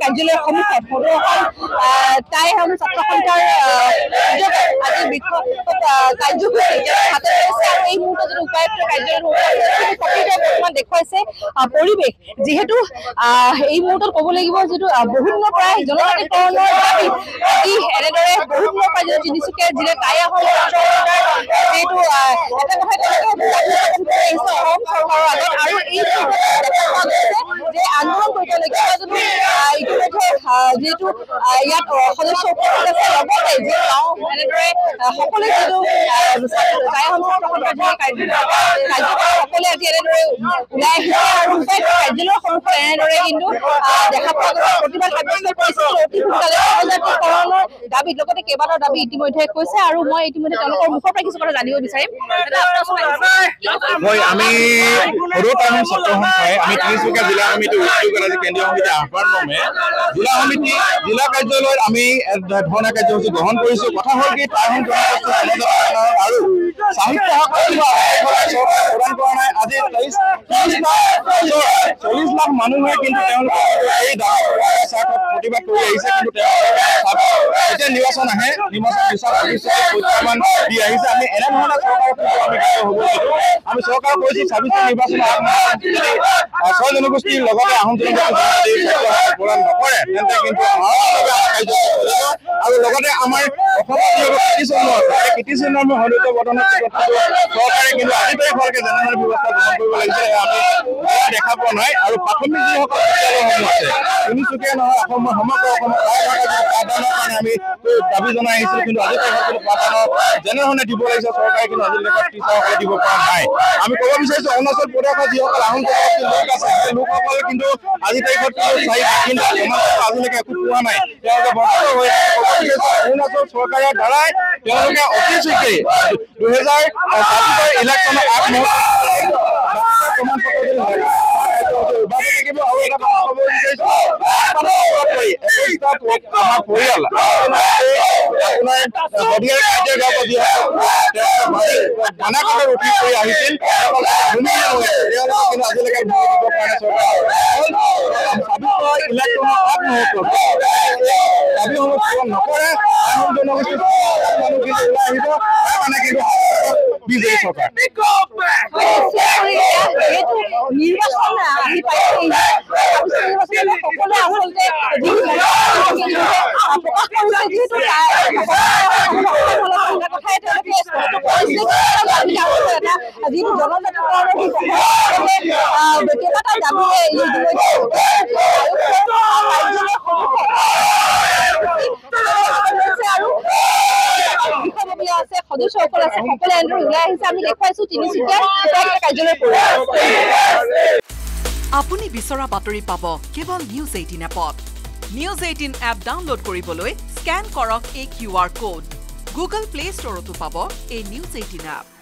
কাৰ্যালয়ৰ সন্মুখত ফটোখন তাই হম ছাত্ৰ সন্থাৰ আজি বিক্ষোভ কাৰ্যসূচী হাতত লৈছে আৰু এই মুহূৰ্তত যদি উপায়ুক্ত কাৰ্যালয়ত বৰ্তমান দেখুৱাইছে পৰিৱেশ যিহেতু এই মুহূৰ্তত ক'ব লাগিব যিটো বহুত দিনৰ পৰাই জনজাতিকৰণৰ দাবী আজি এনেদৰে বহুত দিনৰ পৰা যিটো তিনিচুকীয়া জিলাৰ টাই আহোম যিহেতু এটা কথা অসম চৰকাৰৰ আগত আৰু এই যে আন্দোলন কৰিবলগীয়া ইতিমধ্যে যিহেতু ইয়াত সদস্য উপস্থিত আছে লগতে যি গাঁও এনেদৰে সকলোৱে যিটো টাই আহোম সকলোৱে আজি এনেদৰে ওলাই আহিছে আৰু উপায়ুক্ত কাৰ্যালয়ৰ সন্মুখত এনেদৰে কিন্তু দেখা পোৱা গৈছে প্ৰতিবাদ সাব্যস্ত কৰিছে অতি সোনকালে জনজাতিকৰণৰ দাবী লগতে কেইবাটাও দাবী ইতিমধ্যে কৈছে আৰু মই ইতিমধ্যে তেওঁলোকৰ মুখৰ পৰা কিছু কথা জানিব বিচাৰিম আমি সৰুত আহোম ছাত্ৰ সন্থাই আমি তিনিচুকীয়া জিলা সমিতি উদ্যোগ আজি কেন্দ্ৰীয় সমিতি আহ্বান ক্ৰমে জিলা সমিতি জিলা কাৰ্যালয়ত আমি ধৰ্ণা কাৰ্যসূচী গ্ৰহণ কৰিছো কথা হ'ল কি টাই আহোম জনগোষ্ঠী আৰু সাহিত্য প্ৰদান কৰা নাই আজি 40 লাখ মানুহে কিন্তু তেওঁলোকে এই স্বাৰ্থত প্ৰতিবাদ কৰি আহিছে কিন্তু এতিয়া নিৰ্বাচন আহে নিৰ্বাচন পিছত প্ৰত্যাহ্বান দি আহিছে আমি এনেধৰণে আমি চৰকাৰ কৈছো 26 নিৰ্বাচন 6 জনগোষ্ঠীৰ লগতে আহোম জনগোষ্ঠী প্ৰদান নকৰে তেন্তে কিন্তু আৰু লগতে আমাৰ অসমৰ কীৰ্তিচিহ্ন হলিত বৰ্তমান চৰকাৰে কিন্তু আজি তাৰিখলৈকে যেনেধৰণে ব্যৱস্থা গ্ৰহণ কৰিব লাগিছে আমি দেখা পোৱা নাই আৰু প্ৰাথমিক যিসকল বিদ্যালয়সমূহ আছে তিনিচুকীয়া নহয় অসমৰ সমগ্ৰ অসমৰ পাঠদানৰ কাৰণে আমি দাবী জনাই আহিছিলো কিন্তু আজি তাৰিখত পাঠদানৰ যেনেধৰণে দিব লাগিছে চৰকাৰে কিন্তু আজিলৈকে টিচাৰসকলে দিব পৰা নাই আমি ক'ব বিচাৰিছো অৰুণাচল প্ৰদেশৰ যিসকল আহোম জনগোষ্ঠীৰ লোক আছে সেই লোকসকলে কিন্তু আজি তাৰিখত আজিলৈকে একো পোৱা নাই তেওঁলোকে বঞ্চিত হৈ অৰুণাচল চৰকাৰৰ দ্বাৰাই তেওঁলোকে অতি শীঘ্ৰেই 2024 ইলেকশ্যনৰ পৰিয়াল উঠি কৰি আহিছিল আজিলৈকে দাবীসমূহ পূৰণ নকৰে আহোম জনগোষ্ঠীৰ মানুহখিনি ওলাই আহিব তাৰ কাৰণে কিন্তু বিজেপি চৰকাৰ নিৰ্বাচন আহি পাইছে সকলোৱে আচলতে প্ৰকাশ কৰিছে যিহেতু কথাই তেওঁলোকে স্পষ্ট কৰিছে যিটো জনজাতিকৰণৰ কেইবাটাও দাবীয়ে সদস্যসকল আছে সকলে এনেদৰে ওলাই আহিছে আমি দেখুৱাইছো তিনিচুকীয়াৰ কাৰ্যালয়ৰ পৰা আপুনি বিচৰা বাতৰি পাব কেৱল নিউজ 18 এপত নিউজ 18 এপ ডাউনলোড কৰিবলৈ স্ক্যান কৰক এই QR কোড গুগল প্লে ষ্টৰতো পাব এই নিউজ 18 এপ